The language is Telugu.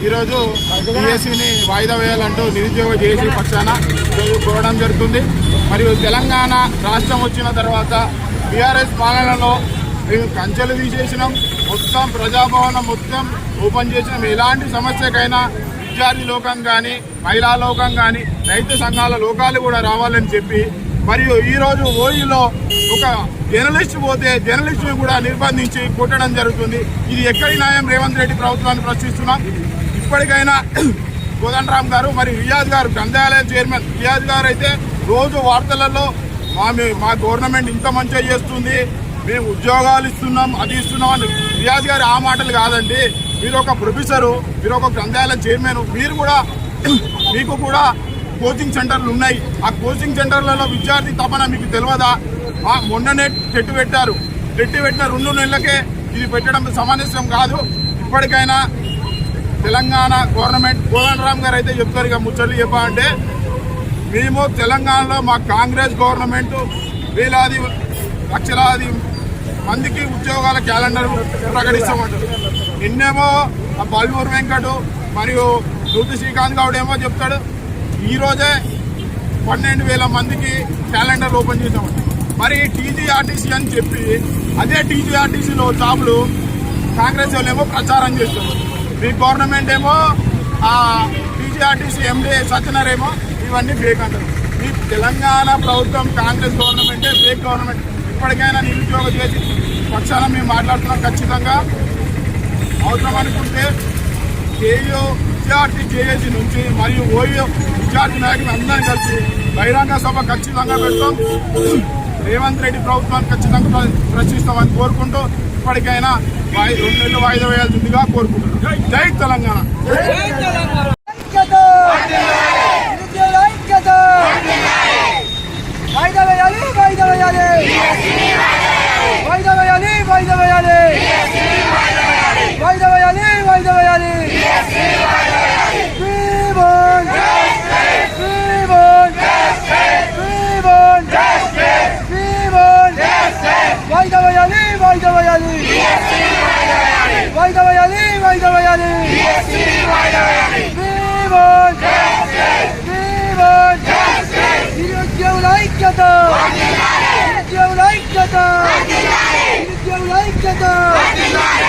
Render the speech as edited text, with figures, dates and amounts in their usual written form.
ఈరోజు డిఎస్సిని వాయిదా వేయాలంటూ నిరుద్యోగ జేఏసీ పక్షాన ఈరోజు కోరడం జరుగుతుంది. మరియు తెలంగాణ రాష్ట్రం వచ్చిన తర్వాత టీఆర్ఎస్ పాలనలో మేము కంచెలు తీసేసినాం, మొత్తం ప్రజాభవనం మొత్తం ఓపెన్ చేసినాం. ఎలాంటి సమస్యకైనా విద్యార్థి లోకం కానీ, మహిళా లోకం కానీ, రైతు సంఘాల లోకాలు కూడా రావాలని చెప్పి, మరియు ఈరోజు ఓయూలో ఒక జర్నలిస్ట్ పోతే జర్నలిస్టును కూడా నిర్బంధించి కొట్టడం జరుగుతుంది. ఇది ఎక్కడి న్యాయం? రేవంత్ రెడ్డి ప్రభుత్వాన్ని ప్రశ్నిస్తున్నాం. ఇప్పటికైనా కోదండరామ్ గారు మరియు రియాజ్ గారు, గ్రంథాలయ చైర్మన్ రియాజ్ గారు అయితే రోజు వార్తలలో మా గవర్నమెంట్ ఇంత మంచిగా చేస్తుంది, మేము ఉద్యోగాలు ఇస్తున్నాం, అది ఇస్తున్నాం అని. రియాజ్ గారు ఆ మాటలు కాదండి. మీరు ఒక ప్రొఫెసరు, మీరు ఒక గ్రంథాలయ చైర్మన్, మీరు కూడా మీకు కూడా కోచింగ్ సెంటర్లు ఉన్నాయి. ఆ కోచింగ్ సెంటర్లలో విద్యార్థి తపన మీకు తెలియదా? మొన్ననే టెట్టు పెట్టారు. టెట్టు పెట్టిన 2 నెలలకే ఇది పెట్టడం సమంజసం కాదు. ఇప్పటికైనా తెలంగాణ గవర్నమెంట్, కోదండరామ్ గారు అయితే చెప్తారు, ఇక ముచ్చట్లు చెప్పాలంటే మేము తెలంగాణలో మా కాంగ్రెస్ గవర్నమెంట్ వేలాది లక్షలాది మందికి ఉద్యోగాల క్యాలెండర్ ప్రకటిస్తామంటారు. నిన్నేమో బల్మూరు వెంకటు మరియు నూతి శ్రీకాంత్ గౌడ్ ఏమో చెప్తాడు, ఈరోజే 12,000 మందికి క్యాలెండర్ ఓపెన్ చేసామంట. మరి టీజీఆర్టీసీ అని చెప్పి అదే టీజీఆర్టీసీలో జాబులు కాంగ్రెస్ వాళ్ళేమో ప్రచారం చేస్తారు. మీ గవర్నమెంట్ ఏమో టీజీఆర్టీసీ ఎండీ సత్యనారాయణ ఏమో ఇవన్నీ ఫేక్ అంటారు. ఈ తెలంగాణ ప్రభుత్వం కాంగ్రెస్ గవర్నమెంటే ఫేక్ గవర్నమెంట్. ఇప్పటికైనా నిరుద్యోగ చేసి పక్షాన మేము మాట్లాడుతున్నాం. ఖచ్చితంగా అవసరం అనుకుంటే విద్యార్థి జేఏసీ నుంచి మరియు ఓయూ విద్యార్థి నాయకులు అందరినీ కలిసి బహిరంగ సభ ఖచ్చితంగా పెడతాం. రేవంత్ రెడ్డి ప్రభుత్వాన్ని ఖచ్చితంగా ప్రశ్నిస్తామని కోరుకుంటూ ఇప్పటికైనా 2 నెలలు వాయిదా వేయాల్సిందిగా కోరుకుంటున్నాం. జై తెలంగాణ. Get